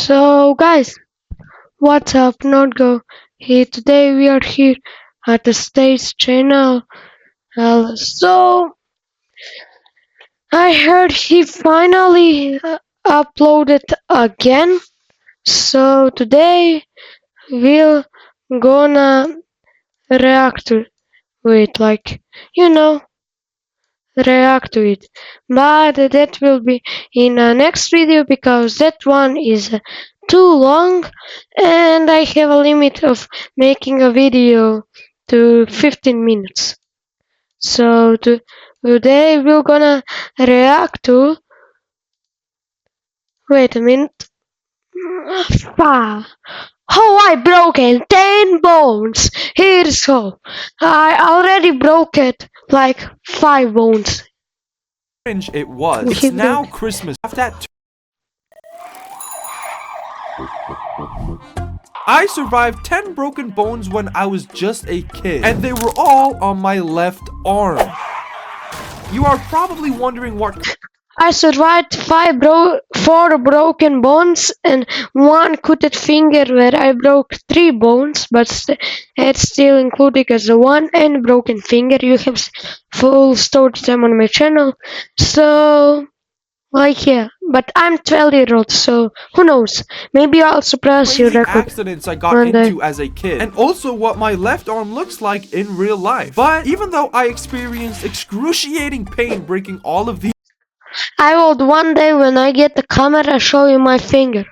So guys, what's up Nordgo? Here today we are here at the States channel. So I heard he finally uploaded again. So today we're gonna react to it, you know, react to it. But that will be in the next video because that one is too long and I have a limit of making a video to 15 minutes. So today we're gonna react to. Wait a minute. How I broken 10 bones. Here's how. I already broke it like 5 bones. Cringe it was. It's now Christmas. I survived 10 broken bones when I was just a kid, and they were all on my left arm. You are probably wondering what I survived 4 broken bones and 1 cutted finger where I broke 3 bones, but it's still included as a 1 and broken finger. You have full story time on my channel. So, yeah, but I'm 12-year-old, so who knows? Maybe I'll surprise your record. Accidents I got into as a kid, and also what my left arm looks like in real life. But even though I experienced excruciating pain breaking all of these, I will one day when I get the camera show you my finger.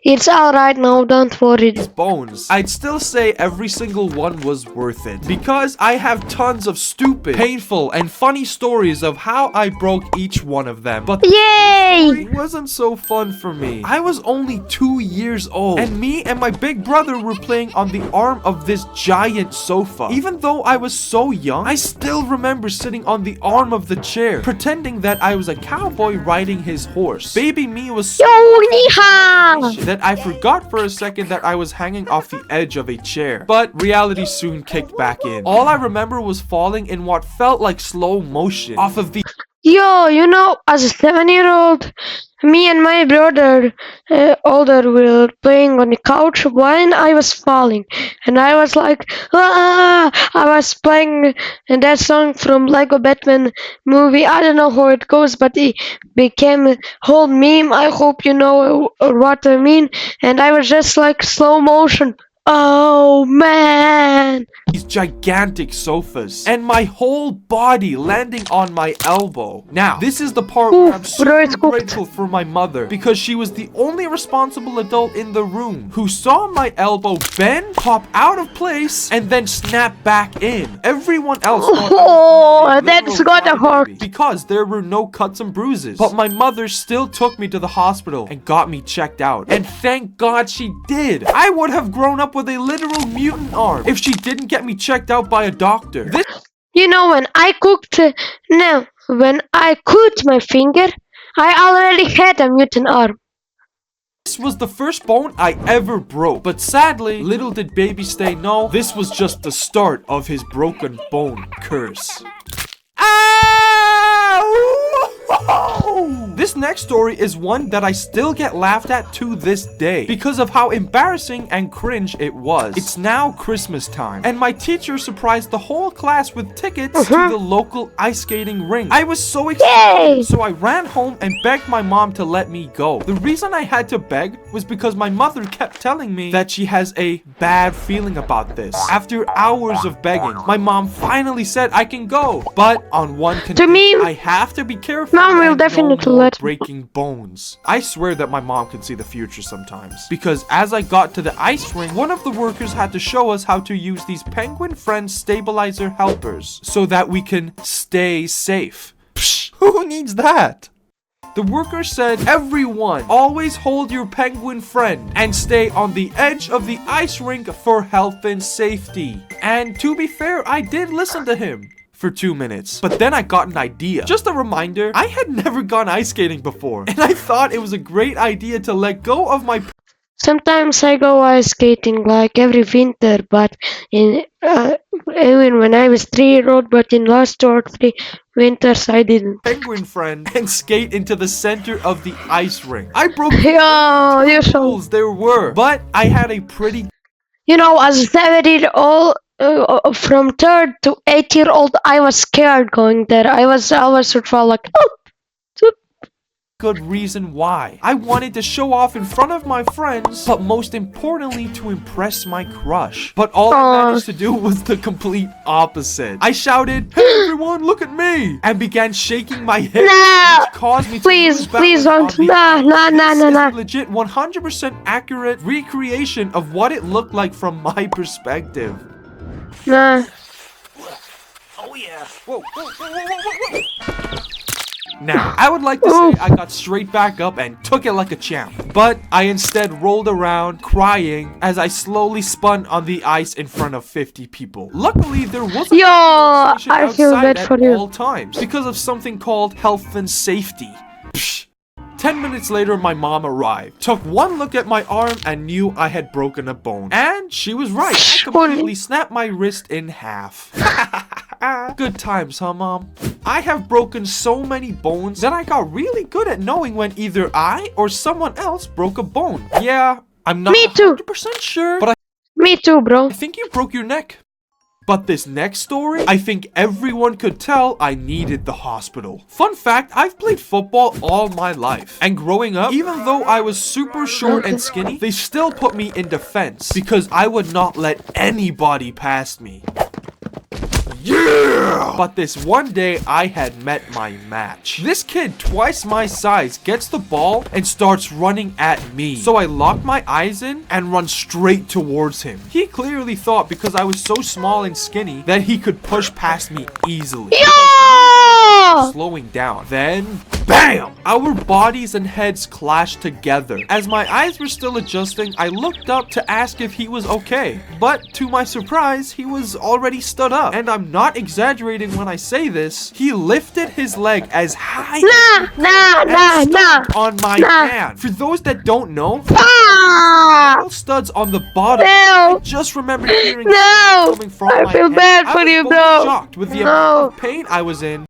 It's alright now, don't worry. Bones, I'd still say every single one was worth it, because I have tons of stupid, painful, and funny stories of how I broke each one of them. But yay! it wasn't so fun for me. I was only 2 years old, and me and my big brother were playing on the arm of this giant sofa. Even though I was so young, I still remember sitting on the arm of the chair, pretending that I was a cowboy riding his horse. Baby me was so that I forgot for a second that I was hanging off the edge of a chair. But reality soon kicked back in. All I remember was falling in what felt like slow motion off of the Yo, you know, as a 7-year-old, me and my brother, older, were playing on the couch when I was falling, and I was like, ah! I was playing that song from Lego Batman movie. I don't know how it goes, but it became a whole meme. I hope you know what I mean. And I was just like slow motion. Oh man! These gigantic sofas, and my whole body landing on my elbow. Now, this is the part where I'm super grateful for my mother, because she was the only responsible adult in the room who saw my elbow bend, pop out of place, and then snap back in. Everyone else that's gotta hurt, because there were no cuts and bruises. But my mother still took me to the hospital and got me checked out. And thank God she did. I would have grown up with a literal mutant arm if she didn't get me checked out by a doctor. You know, when I cut my finger, I already had a mutant arm. This was the first bone I ever broke, but sadly, little did baby Stay know, this was just the start of his broken bone curse. Ow! This next story is one that I still get laughed at to this day because of how embarrassing and cringe it was. It's now Christmas time, and my teacher surprised the whole class with tickets to the local ice skating rink. I was so excited, so I ran home and begged my mom to let me go. The reason I had to beg was because my mother kept telling me that she has a bad feeling about this. After hours of begging, my mom finally said I can go, but on one condition, I have to be careful. Mom will definitely let breaking bones. I swear that my mom can see the future sometimes, because as I got to the ice rink, one of the workers had to show us how to use these Penguin Friends stabilizer helpers so that we can stay safe. Psh, who needs that? The worker said, everyone, always hold your penguin friend and stay on the edge of the ice rink for health and safety. And to be fair, I did listen to him for 2 minutes, but then I got an idea. Just a reminder, I had never gone ice skating before, and I thought it was a great idea to let go of my Sometimes I go ice skating like every winter, but in even when I was 3 year old, but in last 2 or 3 winters I didn't. Penguin friend and skate into the center of the ice rink. I broke Yeah, you two so. rules there were, but I had a pretty You know, as a 7 year old, from 3rd to 8 year old, I was scared going there. I was sort of like, oh, good reason why. I wanted to show off in front of my friends, but most importantly to impress my crush. But all I managed to do was the complete opposite. I shouted, "Hey everyone, look at me!" and began shaking my head, no, which caused me to please, lose please balance don't, on the no, no, no, This no, is no. a legit 100% accurate recreation of what it looked like from my perspective. Nah. Oh yeah. Whoa, whoa, whoa, whoa, whoa, whoa. Now, I would like to say I got straight back up and took it like a champ, but I instead rolled around crying as I slowly spun on the ice in front of 50 people. Luckily, there was a Yo, station I feel outside bad at for you. all times because of something called health and safety. Psh. 10 minutes later, my mom arrived, took one look at my arm and knew I had broken a bone. And she was right. I completely snapped my wrist in half. Good times, huh, Mom? I have broken so many bones that I got really good at knowing when either I or someone else broke a bone. Yeah, I'm not Me too. 100% sure, but Me too, bro. I think you broke your neck. But this next story, I think everyone could tell I needed the hospital. Fun fact, I've played football all my life. And growing up, even though I was super short and skinny, they still put me in defense because I would not let anybody pass me. Yeah! But this one day, I had met my match. This kid, twice my size, gets the ball and starts running at me. So I lock my eyes in and run straight towards him. He clearly thought because I was so small and skinny that he could push past me easily. Yo! Slowing down. Then, BAM! Our bodies and heads clashed together. As my eyes were still adjusting, I looked up to ask if he was okay. But to my surprise, he was already stood up. And I'm not exaggerating when I say this. He lifted his leg as high on my hand. For those that don't know, metal studs on the bottom. I just remember hearing coming from my I feel hand. bad for I was you, both bro. shocked with the amount of pain I was in.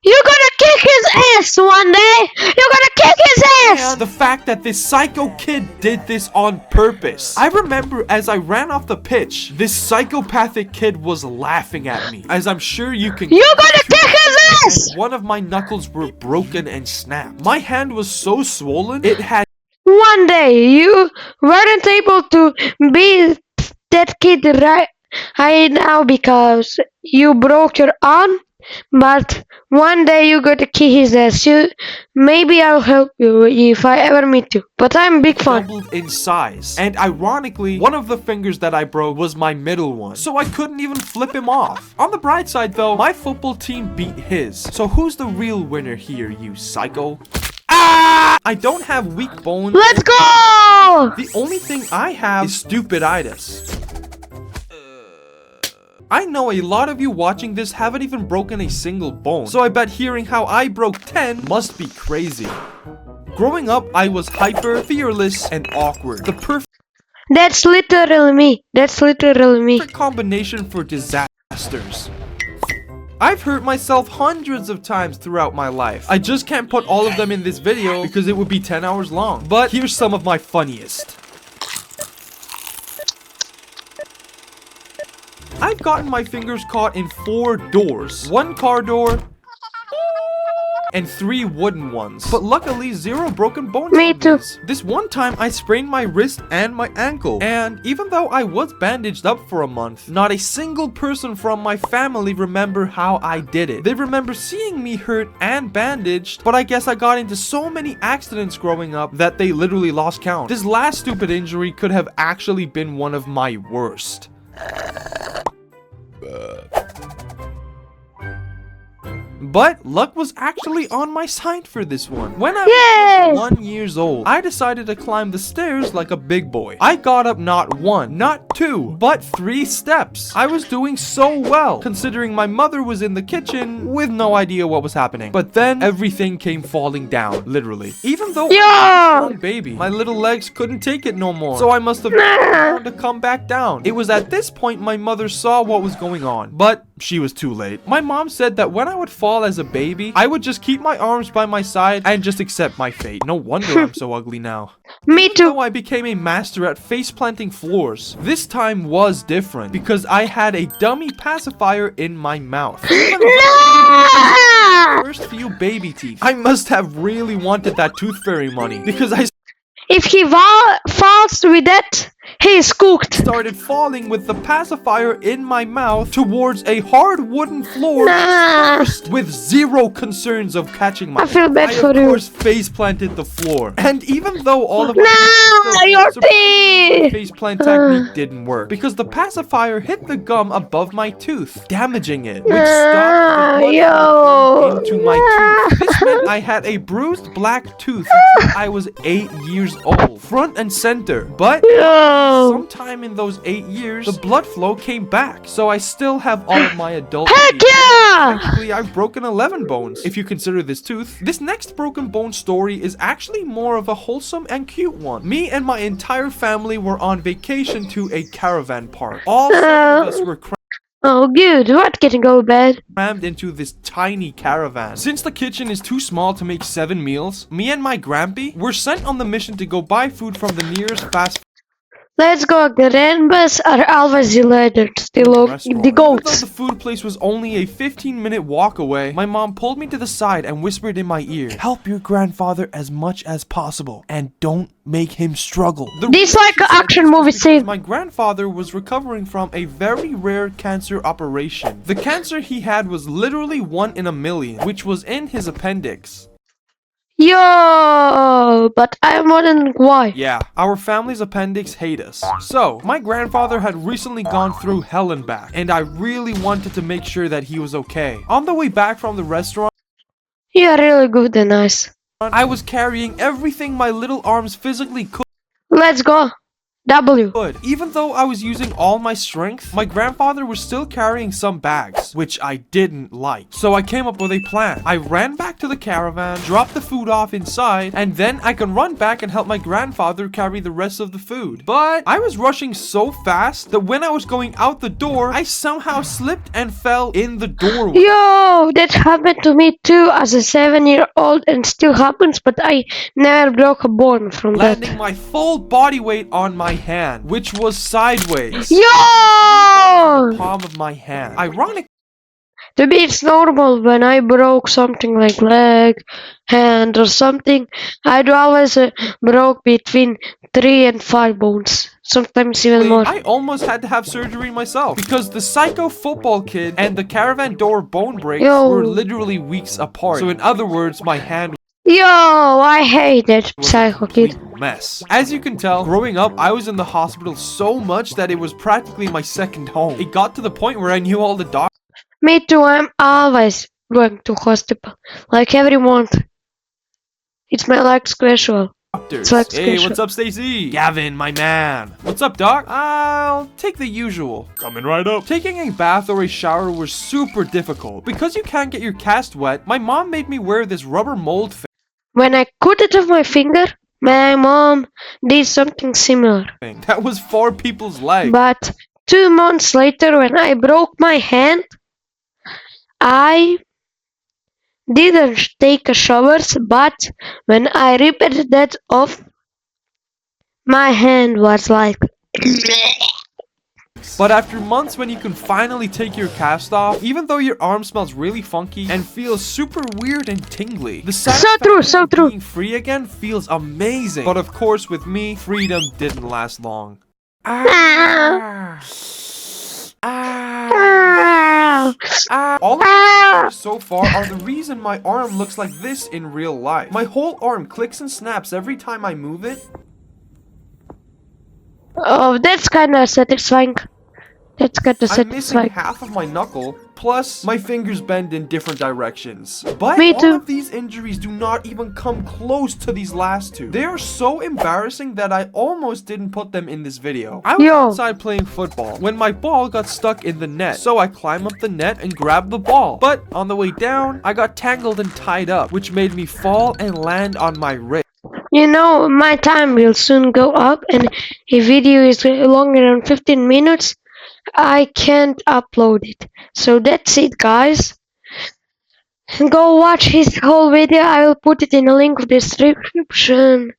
You're gonna kick his ass one day! You're gonna kick his ass! And the fact that this psycho kid did this on purpose. I remember as I ran off the pitch, this psychopathic kid was laughing at me. As I'm sure you can. You're gonna kick his ass! And one of my knuckles were broken and snapped. My hand was so swollen, it had One day you weren't able to beat that kid right now because you broke your arm, but one day you gotta kick his ass. Maybe I'll help you if I ever meet you. But I'm big fan. doubled in size. And ironically, one of the fingers that I broke was my middle one. So I couldn't even flip him off. On the bright side though, my football team beat his. So who's the real winner here, you psycho? Ah! I don't have weak bones. Let's go! The only thing I have is stupiditis. I know a lot of you watching this haven't even broken a single bone, so I bet hearing how I broke 10 must be crazy. Growing up, I was hyper, fearless, and awkward. The perfect That's literally me. That's literally me. combination for disasters. I've hurt myself hundreds of times throughout my life. I just can't put all of them in this video because it would be 10 hours long. But here's some of my funniest. I've gotten my fingers caught in 4 doors. 1 car door and 3 wooden ones. But luckily, 0 broken bones. Me too. This one time, I sprained my wrist and my ankle. And even though I was bandaged up for a month, not a single person from my family remember how I did it. They remember seeing me hurt and bandaged, but I guess I got into so many accidents growing up that they literally lost count. This last stupid injury could have actually been one of my worst. But luck was actually on my side for this one. When I was 1 year years old, I decided to climb the stairs like a big boy. I got up not 1, not 2, but 3 steps. I was doing so well, considering my mother was in the kitchen with no idea what was happening. But then everything came falling down, literally. Even though I was a strong baby, my little legs couldn't take it no more, so I must have to come back down. It was at this point my mother saw what was going on, but she was too late. My mom said that when I would fall as a baby, I would just keep my arms by my side and just accept my fate. No wonder I'm so ugly now. Me too. So I became a master at face planting floors. This time was different because I had a dummy pacifier in my mouth. Even first few baby teeth. I must have really wanted that tooth fairy money because I If he falls with that, he is cooked. started falling with the pacifier in my mouth towards a hard wooden floor with zero concerns of catching my I feel bad for of you. course face planted the floor. And even though all of Your teeth! face plant technique didn't work because the pacifier hit the gum above my tooth, damaging it, which stopped the blood into my tooth. This meant I had a bruised black tooth until I was 8 years old, front and center. But sometime in those 8 years, the blood flow came back, so I still have all of my adult Heck teeth. yeah! Technically, I've broken 11 bones, if you consider this tooth. This next broken bone story is actually more of a wholesome and cute one. Me and my entire family were on vacation to a caravan park. All 7 of us were Oh, good. What can go bad? crammed into this tiny caravan. Since the kitchen is too small to make 7 meals, me and my grampy were sent on the mission to go buy food from the nearest fast Let's go. Grandpas are always delighted. The restaurant. the Even though goats. the food place was only a 15-minute walk away, my mom pulled me to the side and whispered in my ear, "Help your grandfather as much as possible and don't make him struggle." This like an action movie scene. My grandfather was recovering from a very rare cancer operation. The cancer he had was literally 1 in a million, which was in his appendix. Yo, but I'm wondering why. Yeah, our family's appendix hate us. So, my grandfather had recently gone through hell and back, and I really wanted to make sure that he was okay. On the way back from the restaurant, You are really good and nice. I was carrying everything my little arms physically could. Let's go. W. Even though I was using all my strength, my grandfather was still carrying some bags, which I didn't like. So I came up with a plan. I ran back to the caravan, dropped the food off inside, and then I can run back and help my grandfather carry the rest of the food. But I was rushing so fast that when I was going out the door, I somehow slipped and fell in the doorway. Yo, that happened to me too as a 7-year-old and still happens, but I never broke a bone from that. Landing my full body weight on my hand, which was sideways. Yo! Palm of my hand. Ironic. To me, it's normal when I broke something like leg, hand, or something. I'd always broke between 3 and 5 bones, sometimes even more. I almost had to have surgery myself because the psycho football kid and the caravan door bone breaks were literally weeks apart. So in other words, my hand Yo, I hate that was psycho a kid. complete mess. As you can tell, growing up, I was in the hospital so much that it was practically my second home. It got to the point where I knew all the doctors. Me too, I'm always going to hospital, like every month. It's my like schedule. It's like Hey, special. what's up, Stacy? Gavin, my man. What's up, doc? I'll take the usual. Coming right up. Taking a bath or a shower was super difficult. Because you can't get your cast wet, my mom made me wear this rubber mold When I cut it off my finger, my mom did something similar. thing that was for people's legs. But 2 months later, when I broke my hand, I didn't take a shower, but when I ripped that off, my hand was like. But after months when you can finally take your cast off, even though your arm smells really funky and feels super weird and tingly, the satisfaction of being free again feels amazing. But of course with me, freedom didn't last long. All of these so far are the reason my arm looks like this in real life. My whole arm clicks and snaps every time I move it. Oh, that's kind of satisfying. That's kind of I'm missing satisfying. half of my knuckle, Plus, my fingers bend in different directions. But Me all too. of these injuries do not even come close to these last two. They are so embarrassing that I almost didn't put them in this video. I was Yo. outside playing football when my ball got stuck in the net. So I climb up the net and grab the ball. But on the way down, I got tangled and tied up, which made me fall and land on my wrist. You know, my time will soon go up, and if video is longer than 15 minutes, I can't upload it. So that's it, guys. Go watch his whole video. I will put it in the link of description.